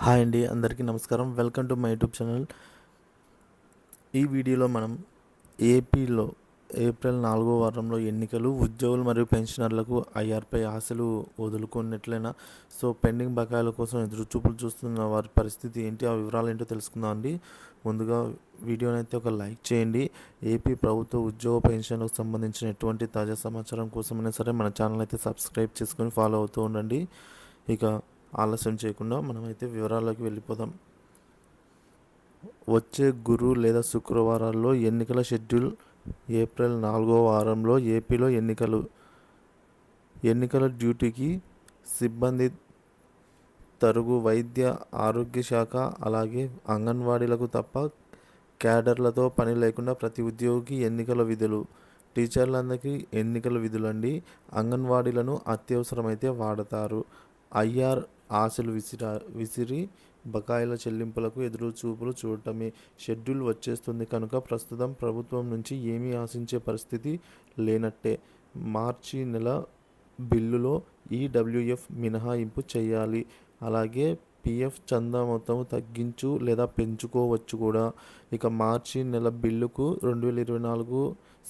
Hi అండి, అందరికీ నమస్కారం. Welcome to my YouTube channel. ఈ వీడియోలో మనం ఏపీలో ఏప్రిల్ 4వ వారంలో ఎన్నికలు, ఉద్యోగులు మరియు పెన్షనర్లకు ఐఆర్పై ఆశలు వదులుకున్నట్లయినా పెండింగ్ బకాయిల కోసం ఎదురుచూపులు చూస్తున్న వారి పరిస్థితి ఏంటి, ఆ వివరాలు ఏంటో తెలుసుకుందాం అండి. ముందుగా వీడియోని అయితే ఒక లైక్ చేయండి. ఏపీ ప్రభుత్వ ఉద్యోగ పెన్షన్లకు సంబంధించిన ఎటువంటి తాజా సమాచారం కోసమైనా సరే మన ఛానల్ అయితే సబ్స్క్రైబ్ చేసుకొని ఫాలో అవుతూ ఉండండి. ఇక ఆలస్యం చేయకుండా మనమైతే వివరాల్లోకి వెళ్ళిపోదాం. వచ్చే గురు లేదా శుక్రవారాల్లో ఎన్నికల షెడ్యూల్. ఏప్రిల్ 4వ వారంలో ఏపీలో ఎన్నికల డ్యూటీకి సిబ్బంది తరుగు వైద్య ఆరోగ్య శాఖ, అలాగే అంగన్వాడీలకు తప్ప క్యాడర్లతో పని లేకుండా ప్రతి ఉద్యోగికి ఎన్నికల విధులు. టీచర్లందరికీ ఎన్నికల విధులండి. అంగన్వాడీలను అత్యవసరమైతే వాడతారు. ఐఆర్ ఆశలు విసిరి బకాయిల చెల్లింపులకు ఎదురు చూపులు చూడటమే. షెడ్యూల్ వచ్చేస్తుంది కనుక ప్రస్తుతం ప్రభుత్వం నుంచి ఏమీ ఆశించే పరిస్థితి లేనట్టే. మార్చి నెల బిల్లులో ఈడబ్ల్యూఎఫ్ మినహాయింపు చేయాలి. అలాగే పిఎఫ్ చందా మొత్తం తగ్గించు లేదా పెంచుకోవచ్చు కూడా. ఇక మార్చి నెల బిల్లుకు 2024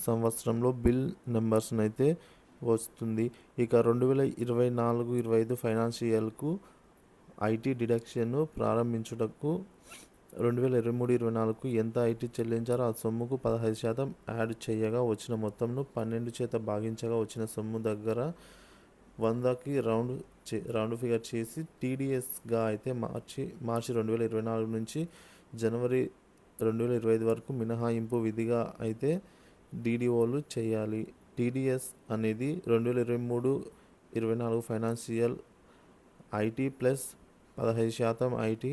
సంవత్సరంలో బిల్ నెంబర్స్ అయితే వస్తుంది. ఇక 2024-25 ఫైనాన్షియల్కు ఐటీ డిడక్షన్ను ప్రారంభించుటకు 2023-24కు ఎంత ఐటీ చెల్లించారో ఆ సొమ్ముకు 15% యాడ్ చేయగా వచ్చిన మొత్తంను 12 చేత భాగించగా వచ్చిన సొమ్ము దగ్గర 100కి రౌండ్ ఫిగర్ చేసి టీడీఎస్గా అయితే మార్చి 2024 నుంచి జనవరి 2025 వరకు మినహాయింపు విధిగా అయితే డీడీఓలు చేయాలి. టీడీఎస్ అనేది 2023-24 ఫైనాన్షియల్ ఐటీ ప్లస్ 15% ఐటీ,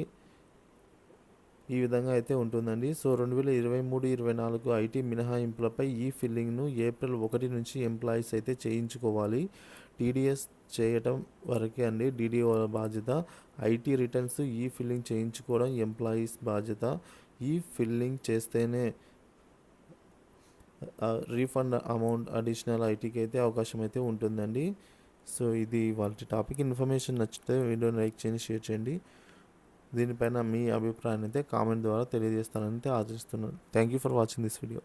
ఈ విధంగా అయితే ఉంటుందండి. 2023-24 ఐటీ మినహాయింపులపై ఈ ఫిల్లింగ్ను ఏప్రిల్ 1 నుంచి ఎంప్లాయీస్ అయితే చేయించుకోవాలి. టీడీఎస్ చేయటం వరకే అండి డీడీఓల బాధ్యత. ఐటీ రిటర్న్స్ ఈ ఫిల్లింగ్ చేయించుకోవడం ఎంప్లాయీస్ బాధ్యత. ఈ ఫిల్లింగ్ చేస్తేనే రీఫండ్ అమౌంట్ అడిషనల్ ఐటీకి అయితే అవకాశం అయితే ఉంటుందండి. ఇది వాళ్ళ టాపిక్. ఇన్ఫర్మేషన్ నచ్చితే వీడియోని లైక్ చేయండి, షేర్ చేయండి. దీనిపైన మీ అభిప్రాయాన్ని అయితే కామెంట్ ద్వారా తెలియజేస్తానని ఆశిస్తున్నాను. Thank you for watching this video.